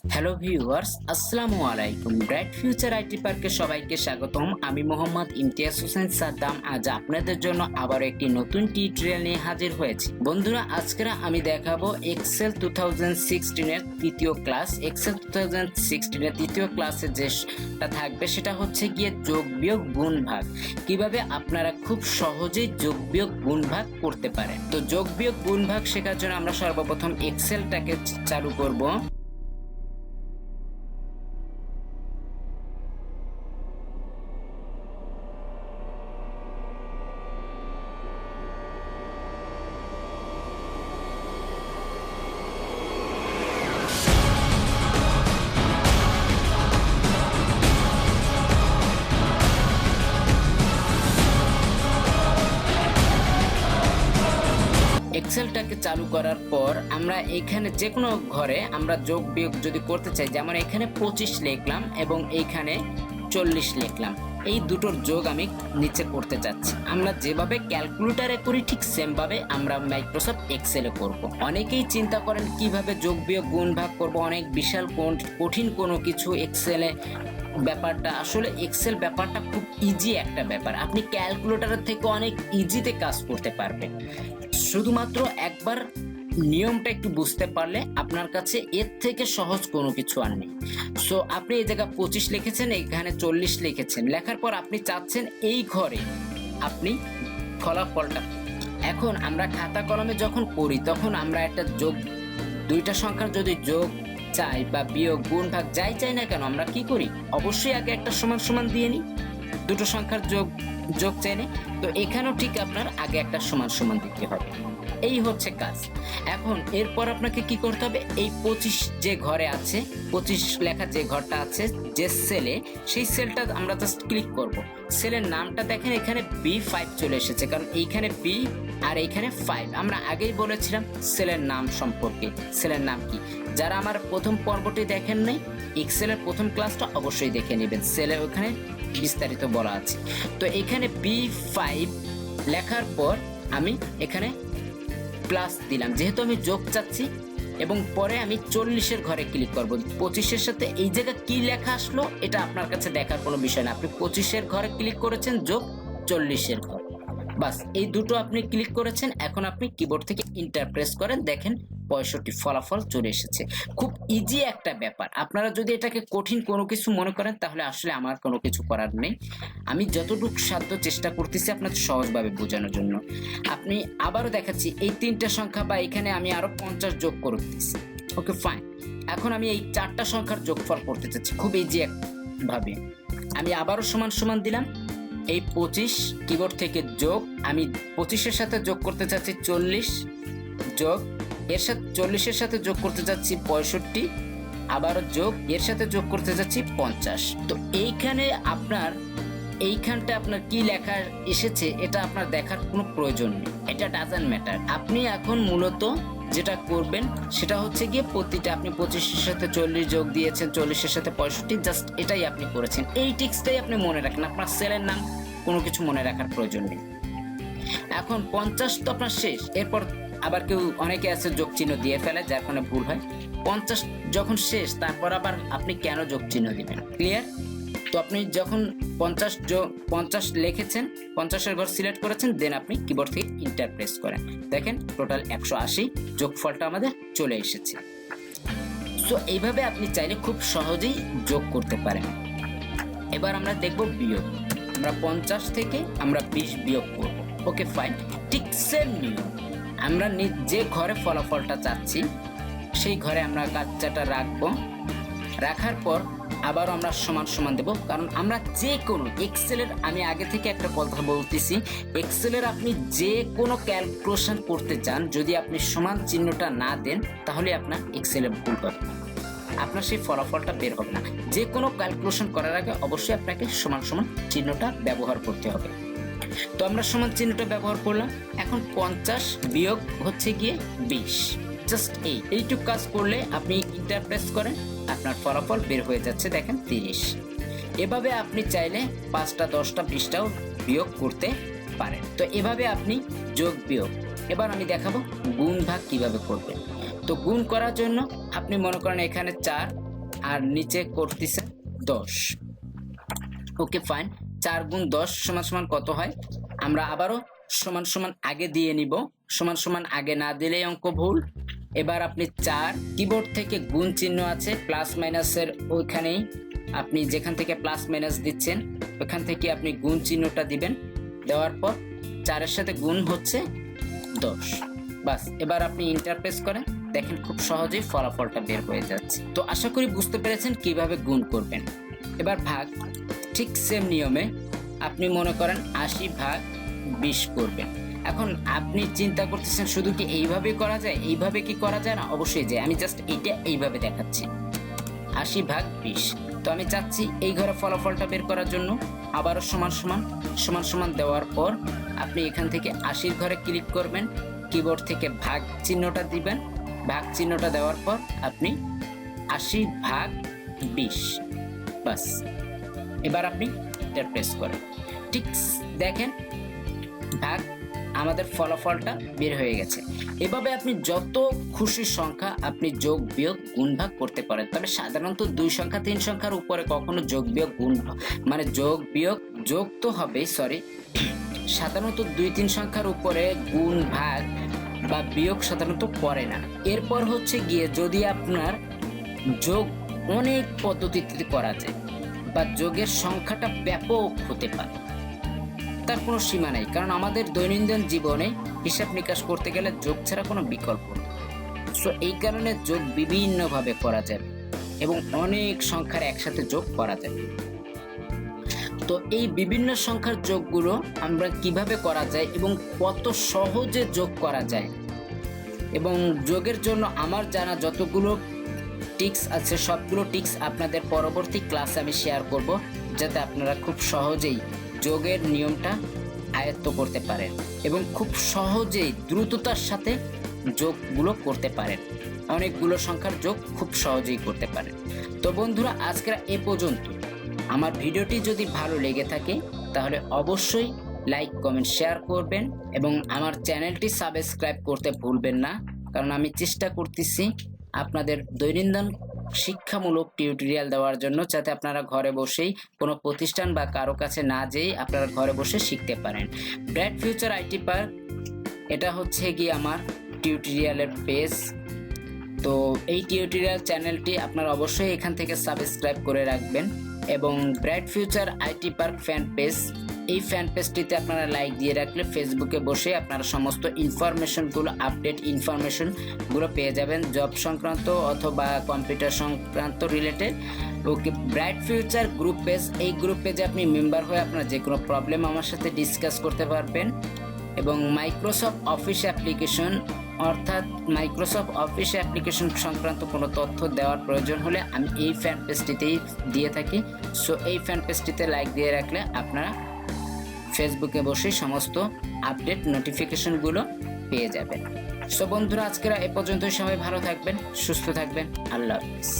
Hello viewers, আসসালামু আলাইকুম। Bright future IT পার্কে সবাইকে স্বাগতম। আমি মোহাম্মদ ইমতিয়াজ হোসেন সাদ্দাম। আজ আপনাদের জন্য আবার একটি নতুন টিউটোরিয়াল নিয়ে হাজির হয়েছি। বন্ধুরা, আজকে আমি দেখাবো এক্সেল 2016 এর তৃতীয় ক্লাস। এক্সেল 2016 এর তৃতীয় ক্লাসে যেটা থাকবে সেটা হচ্ছে গিয়ে যোগ বিয়োগ গুণ ভাগ। কিভাবে আপনারা খুব সহজেই যোগ বিয়োগ গুণ ভাগ করতে পারেন। তো যোগ বিয়োগ গুণ ভাগ শেখার জন্য আমরা সর্বপ্রথম এক্সেলটাকে চালু করব। এক্সেলটাকে চালু করার পর আমরা এখানে যে কোনো ঘরে আমরা যোগ বিয়োগ যদি করতে চাই, যেমন এখানে 25 লিখলাম এবং এইখানে 40 লিখলাম, এই দুটোর যোগ আমি নিচে করতে চাচ্ছি। আমরা যেভাবে ক্যালকুলেটরে করি ঠিক সেম ভাবে আমরা মাইক্রোসফট এক্সেলে করব। অনেকেই চিন্তা করেন কিভাবে যোগ বিয়োগ গুণ ভাগ করব, অনেক বিশাল কঠিন কোনো কিছু এক্সেলে। ব্যাপারটা আসলে এক্সেল ব্যাপারটা খুব ইজি একটা ব্যাপার। আপনি ক্যালকুলেটরের থেকে অনেক ইজিতে কাজ করতে পারবেন। শুধুমাত্র একবার নিয়মটা একটু বুঝতে পারলে আপনার কাছে এর থেকে সহজ কোনো কিছু আর নেই। সো আপনি এই জায়গায় 25 লিখেছেন, এখানে 40 লিখেছেন, লেখার পর আপনি চাচ্ছেন এই ঘরে আপনি ফলাফলটা। এখন আমরা খাতা কলমে যখন করি তখন আমরা একটা যোগ, দুইটা সংখ্যার যদি যোগ চাই বা বিয়োগ গুণ ভাগ যাই চাই না কেন, আমরা কি করি? অবশ্যই আগে একটা সমান সমান দিয়ে নিই। দুটো সংখ্যার যোগ চাই না, তো এখানেও ঠিক আপনার আগে একটা সমান সমান দিতে হবে। এই হচ্ছে কাজ। এখন এরপর আপনাকে কি করতে হবে? এই 25 যে ঘরে আছে, 25 লেখা যে ঘরটা আছে যে সেলে, সেই সেলটা আমরা জাস্ট ক্লিক করব। সেলের নামটা দেখেন এখানে B5 চলে এসেছে, কারণ এইখানে B আর এইখানে 5। আমরা আগেই বলেছিলাম সেলের নাম সম্পর্কে। সেলের নাম কি? যারা আমার প্রথম পর্বটি দেখেন নাই, এক্সেলের প্রথম ক্লাসটা অবশ্যই দেখে নেবেন, সেলে ওখানে বিস্তারিত বলা আছে। তো এখানে B5 লেখার পর আমি এখানে প্লাস দিলাম, যেহেতু আমি যোগ চাচ্ছি, এবং পরে আমি 40-এর ঘরে ক্লিক করব। 25-এর সাথে এই জায়গায় কি লেখা আসলো এটা আপনার কাছে দেখার কোনো বিষয় না। আপনি 25-এর ঘরে ক্লিক করেছেন, যোগ 40-এর ঘর, বাস এই দুটো আপনি ক্লিক করেছেন। এখন আপনি কিবোর্ড থেকে ইন্টার প্রেস করেন, দেখেন 65 ফলাফল চলে এসেছে। খুব ইজি একটা ব্যাপার। আপনারা যদি এটাকে কঠিন কোনো কিছু মনে করেন তাহলে আসলে আমার কোনো কিছু করার নেই। আমি যতটুকু সাধ্য চেষ্টা করতেছি আপনাদের সহজভাবে বোঝানোর জন্য। আপনি আবারও দেখাচ্ছি, এই তিনটা সংখ্যা বা এখানে আমি আরো 50 যোগ করতেছি। Okay fine. এখন আমি এই চারটা সংখ্যার যোগফল করতে চাচ্ছি খুব ইজি ভাবে। আমি আবারও সমান সমান দিলাম, এই 25 কিবোর্ড থেকে যোগ, আমি 25-এর সাথে যোগ করতে চাচ্ছি 40, যোগ এর সাথে 40-এর সাথে যোগ করতে যাচ্ছি 65, আবারও যোগ এর সাথে যোগ করতে যাচ্ছি 50। তো এইখানে এইখানটা আপনার কি লেখা এসেছে এটা আপনার দেখার কোনো প্রয়োজন নেই, এটা ডাজন্ট ম্যাটার। আপনি এখন মূলত যেটা করবেন সেটা হচ্ছে গিয়ে প্রতিটা, আপনি 25-এর সাথে 40 যোগ দিয়েছেন, 40-এর সাথে 65, জাস্ট এটাই আপনি করেছেন। এই টিক্সটাই আপনি মনে রাখেন, আপনার সেলের নাম কোনো কিছু মনে রাখার প্রয়োজন নেই। এখন 50 তো আপনার শেষ। এরপর আবার অনেকে আছে যোগ চিহ্ন দিয়ে ফেলে, যার কারণে ভুল হয়। 50 যখন শেষ, তারপর আবার আপনি কেন যোগ চিহ্ন দিবেন? ক্লিয়ার? তো আপনি যখন 50 লিখেছেন, 50-এর ঘর সিলেক্ট করেছেন, দেন আপনি কিবোর্ড থেকে ইন্টার প্রেস করেন, দেখেন টোটাল 180 যোগফলটা আমাদের চলে এসেছে। সো এইভাবে আপনি চাইলে খুব সহজেই যোগ করতে পারেন। এবার আমরা দেখব বিয়োগ। আমরা 50 থেকে আমরা 20 বিয়োগ করব। Okay fine. ঠিক সেম নিয়ম, আমরা যে ঘরে ফলাফলটা চাচ্ছি সেই ঘরে আমরা কাজটা রাখবো। রাখার পর আবারও আমরা সমান সমান দেব, কারণ আমরা যে কোনো এক্সেলের, আমি আগে থেকে একটা কথা বলতেছি, এক্সেলের আপনি যে কোনো ক্যালকুলেশন করতে চান, যদি আপনি সমান চিহ্নটা না দেন তাহলে আপনার এক্সেলে ভুল হবে, আপনার সেই ফলাফলটা বের হবে না। যে কোনো ক্যালকুলেশন করার আগে অবশ্যই আপনাকে সমান সমান চিহ্নটা ব্যবহার করতে হবে। তো আমরা সমান চিহ্নটা ব্যবহার করলাম। এখন 50 বিয়োগ হচ্ছে গিয়ে 20, জাস্ট এইটুকু কাজ করলে আপনি ইন্টার প্রেস করেন, আপনার ফলাফল বের হয়ে যাচ্ছে, দেখেন 30। এভাবে আপনি চাইলে 5টা 10টা 20টাও বিয়োগ করতে পারেন। তো এভাবে আপনি যোগ বিয়োগ। এবার আমি দেখাবো গুণ ভাগ কিভাবে করবেন। তো গুণ করার জন্য আপনি মনে করেন এখানে 4, আর নিচে করতেছে 10। ওকে ফাইন, 4 গুণ 10 সমান সমান কত হয়? আমরা আবারও সমান সমান আগে দিয়ে নিব, সমান সমান আগে না দিলেই অঙ্ক ভুল। এবার আপনি 4, কিবোর্ড থেকে গুণ চিহ্ন আছে প্লাস মাইনাসের ওইখানেই, আপনি যেখান থেকে প্লাস মাইনাস দিচ্ছেন ওখান থেকে আপনি গুণ চিহ্নটা দিবেন, দেওয়ার পর 4-এর সাথে গুণ হচ্ছে 10। বাস, এবার আপনি ইন্টার প্রেস করেন, দেখেন খুব সহজেই ফলাফলটা বের হয়ে যাচ্ছে। তো আশা করি বুঝতে পেরেছেন কিভাবে গুণ করবেন। এবার ভাগ, ঠিক সেম নিয়মে আপনি মনে করেন 80 ভাগ 20 করবেন। এখন আপনি চিন্তা করতেছেন শুধু কি এইভাবে করা যায়? এইভাবে কি করা যায় না? অবশ্যই যায়। আমি জাস্ট এইটা এইভাবে দেখাচ্ছি, 80 ভাগ 20। তো আমি চাচ্ছি এই ঘরে ফলাফলটা বের করার জন্য আবারও সমান সমান সমান সমান দেওয়ার পর আপনি এখান থেকে 80-র ঘরে ক্লিক করবেন, কিবোর্ড থেকে ভাগ চিহ্নটা দিবেন, ভাগ চিহ্নটা দেওয়ার পর আপনি 80 ভাগ 20। বাস, এবার আপনি এন্টার প্রেস করেন। ঠিক দেখেন ভাগ, আমাদের ফলাফলটা বের হয়ে গেছে। এভাবে আপনি যত খুশি সংখ্যা আপনি যোগ বিয়োগ গুণ ভাগ করতে পারেন। তবে সাধারণত 2 সংখ্যা 3 সংখ্যার উপরে কখনো যোগ বিয়োগ গুণ মানে যোগ বিয়োগ যোগ তো হবে, সরি, সাধারণত 2-3 সংখ্যার উপরে গুণ ভাগ বা বিয়োগ সাধারণত করে না। এরপর হচ্ছে গিয়ে যদি আপনার যোগ অনেক পদ্ধতিতে করা যায় বা যোগের সংখ্যাটা ব্যাপক হতে পারে, তার কোনো সীমা নেই। কারণ আমাদের দৈনন্দিন জীবনে হিসাব নিকাশ করতে গেলে যোগ ছাড়া কোনো বিকল্প নেই। সো এই কারণে যোগ বিভিন্নভাবে করা যায় এবং অনেক সংখ্যার একসাথে যোগ করা যায়। তো এই বিভিন্ন সংখ্যার যোগগুলো আমরা কিভাবে করা যায় এবং কত সহজে যোগ করা যায়, এবং যোগের জন্য আমার জানা যতগুলো টিক্স আছে সবগুলো টিক্স আপনাদের পরবর্তী ক্লাসে আমি শেয়ার করব, যাতে আপনারা খুব সহজেই যোগের নিয়মটা আয়ত্ত করতে পারেন এবং খুব সহজেই দ্রুততার সাথে যোগগুলো করতে পারেন, অনেকগুলো সংখ্যার যোগ খুব সহজেই করতে পারেন। তো বন্ধুরা, আজকের এ পর্যন্ত। আমার ভিডিওটি যদি ভালো লেগে থাকে তাহলে অবশ্যই লাইক কমেন্ট শেয়ার করবেন এবং আমার চ্যানেলটি সাবস্ক্রাইব করতে ভুলবেন না, কারণ আমি চেষ্টা করতেছি আপনাদের দৈনন্দিন শিক্ষামূলক টিউটোরিয়াল দেওয়ার জন্য, যাতে আপনারা ঘরে বসেই কোনো প্রতিষ্ঠান বা কারো কাছে না যেয়ে আপনারা ঘরে বসে শিখতে পারেন। ব্রাইট ফিউচার আইটি পার্ক, এটা হচ্ছে গিয়ে আমার টিউটোরিয়ালের পেজ। তো এই টিউটোরিয়াল চ্যানেলটি আপনারা অবশ্যই এখান থেকে সাবস্ক্রাইব করে রাখবেন এবং bright future IT park fan page, এই ফ্যান পেজটিতে আপনারা লাইক দিয়ে রাখলে ফেসবুকে বসে আপনারা সমস্ত ইনফরমেশনগুলো, আপডেট ইনফরমেশনগুলো পেয়ে যাবেন, জব সংক্রান্ত অথবা কম্পিউটার সংক্রান্ত রিলেটেড। ওকে, ব্রাইট ফিউচার গ্রুপ পেজ, এই গ্রুপ পেজে আপনি মেম্বার হয়ে আপনারা যে কোনো প্রবলেম আমার সাথে ডিসকাস করতে পারবেন। এবং মাইক্রোসফট অফিস অ্যাপ্লিকেশন, অর্থাৎ মাইক্রোসফট অফিস অ্যাপ্লিকেশন সংক্রান্ত কোনো তথ্য দেওয়ার প্রয়োজন হলে আমি এই ফ্যান পেজটিতেই দিয়ে থাকি। সো এই ফ্যান পেজটিতে লাইক দিয়ে রাখলে আপনারা ফেসবুকে বসে সমস্ত আপডেট নোটিফিকেশনগুলো পেয়ে যাবেন। সো বন্ধুরা, আজকের এ পর্যন্তই। সবাই ভালো থাকবেন, সুস্থ থাকবেন। আল্লাহ হাফিজ।